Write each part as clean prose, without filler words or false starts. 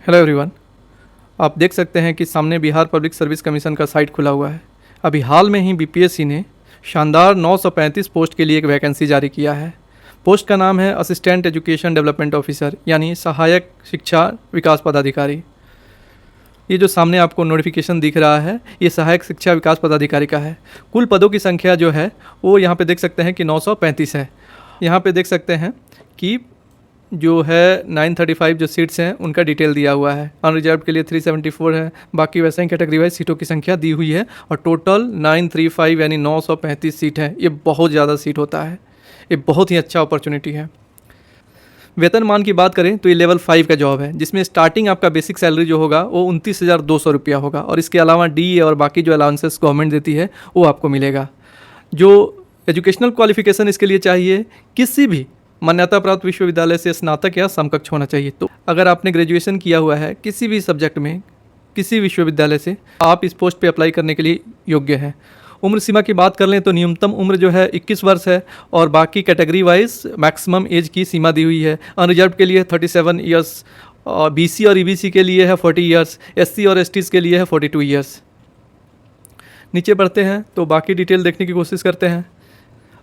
Hello everyone. आप देख सकते हैं कि सामने बिहार पब्लिक सर्विस कमीशन का साइट खुला हुआ है। अभी हाल में ही बीपीएससी ने शानदार 935 पोस्ट के लिए एक वैकेंसी जारी किया है। पोस्ट का नाम है असिस्टेंट एजुकेशन डेवलपमेंट ऑफिसर, यानी सहायक शिक्षा विकास पदाधिकारी। ये जो सामने आपको नोटिफिकेशन दिख रहा है, ये सहायक शिक्षा विकास पदाधिकारी का है। कुल पदों की संख्या जो है वो यहाँ पे देख सकते हैं कि 935 है। यहाँ पे देख सकते हैं कि जो है 935 जो सीट्स हैं उनका डिटेल दिया हुआ है। अनरिजर्व के लिए 374 है, बाकी वैसे ही कैटेगरी वाइज सीटों की संख्या दी हुई है और टोटल 935 यानी 935 सीट है। ये बहुत ज़्यादा सीट होता है, ये बहुत ही अच्छा अपॉर्चुनिटी है। वेतनमान की बात करें तो ये लेवल 5 का जॉब है, जिसमें स्टार्टिंग आपका बेसिक सैलरी जो होगा वो 29,200 रुपया होगा और इसके अलावा डी और बाकी जो अलाउंसेस गवर्नमेंट देती है वो आपको मिलेगा। जो एजुकेशनल क्वालिफिकेशन इसके लिए चाहिए, किसी भी मान्यता प्राप्त विश्वविद्यालय से स्नातक या समकक्ष होना चाहिए। तो अगर आपने ग्रेजुएशन किया हुआ है किसी भी सब्जेक्ट में किसी विश्वविद्यालय से, आप इस पोस्ट पे अप्लाई करने के लिए योग्य हैं। उम्र सीमा की बात कर लें तो न्यूनतम उम्र जो है 21 वर्ष है और बाकी कैटेगरी वाइज मैक्सिमम एज की सीमा दी हुई है। अनरिजर्व के लिए 37 ईयर्स, और बीसी और ईबीसी के लिए है 40 ईयर्स, एससी और एसटीज़ के लिए है 42 ईयर्स। नीचे बढ़ते हैं तो बाकी डिटेल देखने की कोशिश करते हैं।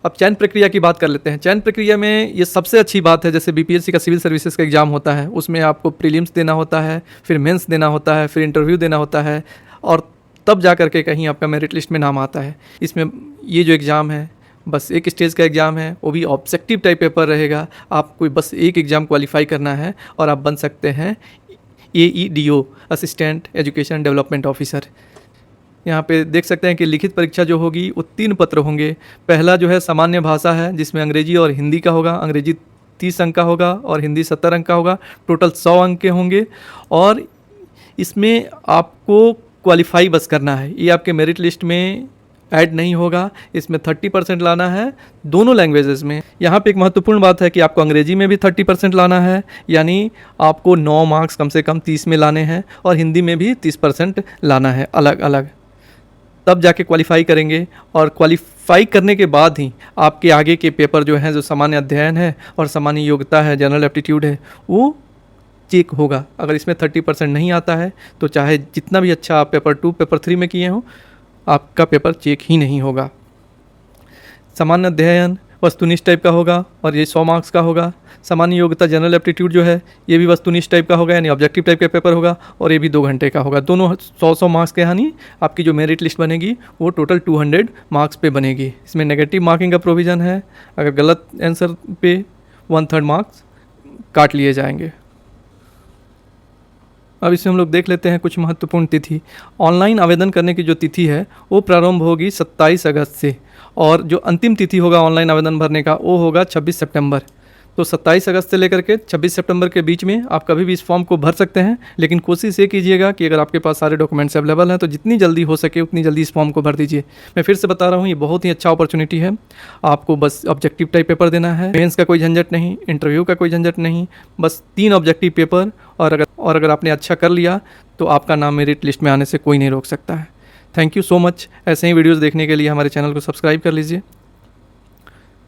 अब चयन प्रक्रिया की बात कर लेते हैं। चयन प्रक्रिया में ये सबसे अच्छी बात है, जैसे बीपीएससी का सिविल सर्विसेज का एग्ज़ाम होता है, उसमें आपको प्रीलिम्स देना होता है, फिर मेंस देना होता है, फिर इंटरव्यू देना होता है और तब जा कर के कहीं आपका मेरिट लिस्ट में नाम आता है। इसमें ये जो एग्ज़ाम है बस एक स्टेज का एग्ज़ाम है, वो भी ऑब्जेक्टिव टाइप पेपर रहेगा। आपको बस एक एग्ज़ाम क्वालिफाई करना है और आप बन सकते हैं AEDO, assistant education development officer. यहाँ पे देख सकते हैं कि लिखित परीक्षा जो होगी वो 3 पत्र होंगे। पहला जो है सामान्य भाषा है, जिसमें अंग्रेजी और हिंदी का होगा। अंग्रेजी 30 अंक का होगा और हिंदी 70 अंक का होगा। टोटल 100 अंक के होंगे और इसमें आपको क्वालिफाई बस करना है। ये आपके मेरिट लिस्ट में ऐड नहीं होगा। इसमें 30% लाना है दोनों लैंग्वेजेस में। यहाँ पे एक महत्वपूर्ण बात है कि आपको अंग्रेजी में भी 30% लाना है, यानी आपको 9 मार्क्स कम से कम 30 में लाने हैं और हिंदी में भी 30% लाना है अलग अलग। तब जाके क्वालिफाई करेंगे और क्वालिफाई करने के बाद ही आपके आगे के पेपर जो हैं, जो सामान्य अध्ययन है और सामान्य योग्यता है, जनरल एप्टीट्यूड है, वो चेक होगा। अगर इसमें 30% नहीं आता है तो चाहे जितना भी अच्छा आप पेपर 2 पेपर 3 में किए हो, आपका पेपर चेक ही नहीं होगा। सामान्य अध्ययन वस्तुनिष्ठ टाइप का होगा और ये 100 मार्क्स का होगा। सामान्य योग्यता जनरल एप्टीट्यूड जो है ये भी वस्तुनिष्ठ टाइप का होगा, यानी ऑब्जेक्टिव टाइप का पेपर होगा और ये भी 2 घंटे का होगा। दोनों 100 मार्क्स के, यानी आपकी जो मेरिट लिस्ट बनेगी वो टोटल 200 मार्क्स पे बनेगी। इसमें नेगेटिव मार्किंग का प्रोविज़न है। अगर गलत आंसर पे 1/3 मार्क्स काट लिए जाएंगे। अब इसमें हम लोग देख लेते हैं कुछ महत्वपूर्ण तिथि। ऑनलाइन आवेदन करने की जो तिथि है वो प्रारंभ होगी 27 अगस्त से और जो अंतिम तिथि होगा ऑनलाइन आवेदन भरने का वो होगा 26 सितंबर। तो 27 अगस्त से लेकर के 26 सितंबर के बीच में आप कभी भी इस फॉर्म को भर सकते हैं, लेकिन कोशिश ये कीजिएगा कि अगर आपके पास सारे डॉक्यूमेंट्स अवेलेबल हैं तो जितनी जल्दी हो सके उतनी जल्दी इस फॉर्म को भर दीजिए। मैं फिर से बता रहा हूँ, ये बहुत ही अच्छा अपॉर्चुनिटी है। आपको बस ऑब्जेक्टिव टाइप पेपर देना है, मेंस का कोई झंझट नहीं, इंटरव्यू का कोई झंझट नहीं, बस 3 ऑब्जेक्टिव पेपर। और अगर आपने अच्छा कर लिया तो आपका नाम मेरिट लिस्ट में आने से कोई नहीं रोक सकता है। Thank you so much. ऐसे ही वीडियोज़ देखने के लिए हमारे चैनल को सब्सक्राइब कर लीजिए।